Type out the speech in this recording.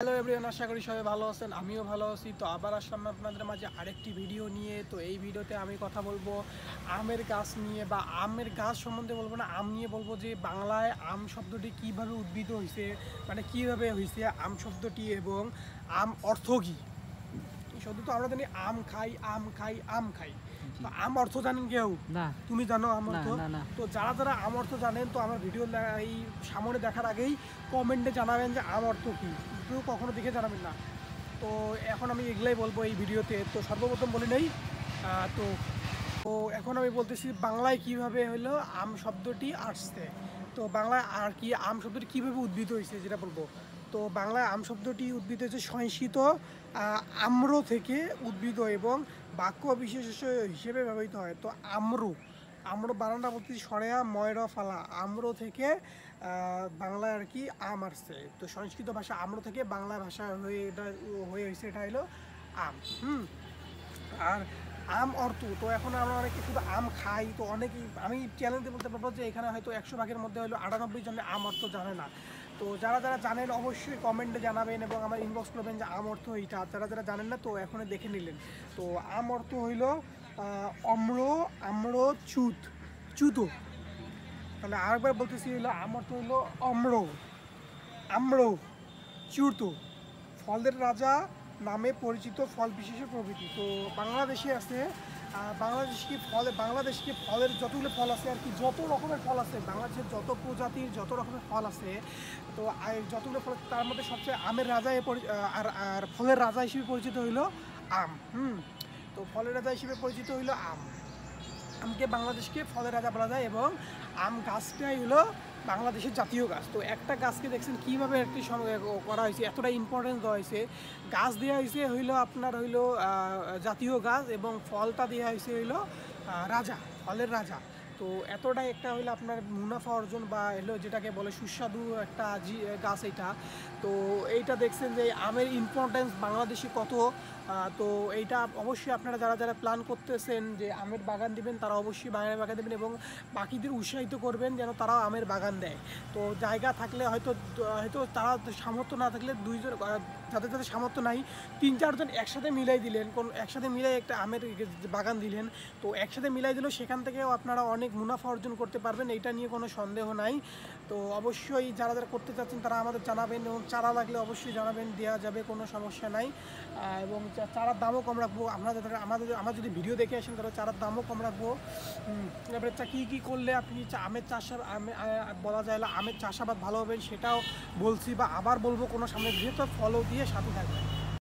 Hello everyone, আশা করি সবাই ভালো আছেন। আমিও ভালো আছি। তো আবার আসলাম আপনাদের মাঝে আরেকটি ভিডিও নিয়ে। তো এই ভিডিওতে আমি কথা বলবো আমের গাছ নিয়ে, বা আমের গাছ সম্বন্ধে বলবো না, আম নিয়ে বলবো যে বাংলায় আম শব্দটি কীভাবে উদ্ভিদ হয়েছে, মানে কীভাবে হয়েছে আম শব্দটি, এবং আম অর্থ কী। শুধু তো আমরা জানি আম খাই আম খাই আম খাই, তো আম অর্থ জানেন কেউ? না। তুমি জানো আম অর্থ? না, না। তো যারা যারা আম অর্থ জানেন, তো আমার ভিডিও এই সামনে দেখার আগেই কমেন্টে জানাবেন যে আম অর্থ কী। কেউ কখনো দেখে জানাবেন না। তো এখন আমি এগুলাই বলবো এই ভিডিওতে। তো সর্বপ্রথম বলি নেই, তো তো এখন আমি বলতেছি বাংলায় কিভাবে হলো আম শব্দটি আসছে। তো বাংলায় আর কি আম শব্দটি কীভাবে উদ্ভিদ হয়েছে যেটা বলবো। তো বাংলায় আম শব্দটি উদ্ভিদ হয়েছে সংস্কৃত আম্র থেকে উদ্ভিদ, এবং বাক্য বিশেষ হিসেবে ব্যবহৃত হয়। তো আম্র বানানটা বলতেছি সরেয়া ময়রা ফালা, আম্র থেকে বাংলায় আর কি আম আসছে। তো সংস্কৃত ভাষা আম্র থেকে বাংলা ভাষা হয়ে হয়েছে, এটা হলো আম। আর আম অর্থ, তো এখন আমরা অনেকে শুধু আম খাই, তো অনেকেই, আমি চ্যালেঞ্জে বলতে পারবো যে এখানে হয়তো 100 ভাগের মধ্যে হলো 98 জন আম অর্থ জানে না। তো যারা যারা জানেন অবশ্যই কমেন্টে জানাবেন এবং আমার ইনবক্স করবেন যে আম অর্থ এইটা। যারা যারা জানেন না তো এখনই দেখে নিলেন। তো আম অর্থ হইল আম্র চুতো। তাহলে আরেকবার বলতেছি, হইলো আম অর্থ হইল আম্র চুতো, ফলের রাজা নামে পরিচিত, ফল বিশেষের প্রভৃতি। তো বাংলাদেশে আছে, বাংলাদেশকে ফলের যতগুলো ফল আছে আর কি, যত রকমের ফল আছে বাংলাদেশের, যত প্রজাতির যত রকমের ফল আছে, তো যতগুলো ফল তার মধ্যে সবচেয়ে আমের রাজা আর ফলের রাজা হিসেবে পরিচিত হইল আম। তো ফলের রাজা হিসেবে পরিচিত হইল আম। আমকে বাংলাদেশকে ফলের রাজা বলা যায়, এবং আম গাছটাই হলো বাংলাদেশের জাতীয় গাছ। তো একটা গাছকে দেখছেন কীভাবে একটি করা হয়েছে, এতটা ইম্পর্টেন্স দেওয়া হয়েছে। গাছ দেওয়া হয়েছে হইলো আপনার হইলো জাতীয় গাছ, এবং ফলটা দেওয়া হয়েছে হইলো রাজা, ফলের রাজা। তো এতটাই একটা হইলো আপনার মুনাফা অর্জন, বা হলো যেটাকে বলে সুস্বাদু একটা গাছ এটা। তো এইটা দেখছেন যে আমের ইম্পর্টেন্স বাংলাদেশে কত। তো এইটা অবশ্যই আপনারা যারা যারা প্ল্যান করতেছেন যে আমের বাগান দিবেন, তারা অবশ্যই বাগানের বাগান দেবেন, এবং বাকিদের উৎসাহিত করবেন যেন তারাও আমের বাগান দেয়। তো জায়গা থাকলে হয়তো তারা সামর্থ্য না থাকলে দুইজন, যাদের যাদের সামর্থ্য নাই, 3-4 জন একসাথে মিলাই দিলেন, একসাথে মিলাই একটা আমের বাগান দিলেন। তো একসাথে মিলাই দিলেও সেখান থেকেও আপনারা অনেক মুনাফা অর্জন করতে পারবেন, এইটা নিয়ে কোনো সন্দেহ নাই। তো অবশ্যই যারা যারা করতে চাচ্ছেন তারা আমাদের জানাবেন, এবং চারা লাগলে অবশ্যই জানাবেন, দেওয়া যাবে, কোনো সমস্যা নাই। এবং চারার দামও কম রাখবো। আমার যদি ভিডিও দেখে আসেন তাহলে চারার দামও কম রাখবো। তারপরে কী করলে আপনি আমের বলা যায় আমের চাষাবাদ ভালো হবে সেটাও বলছি, বা আবার বলবো কোনো সামনে ভিডিও। তো ফলো দিয়ে সাথে থাকবেন।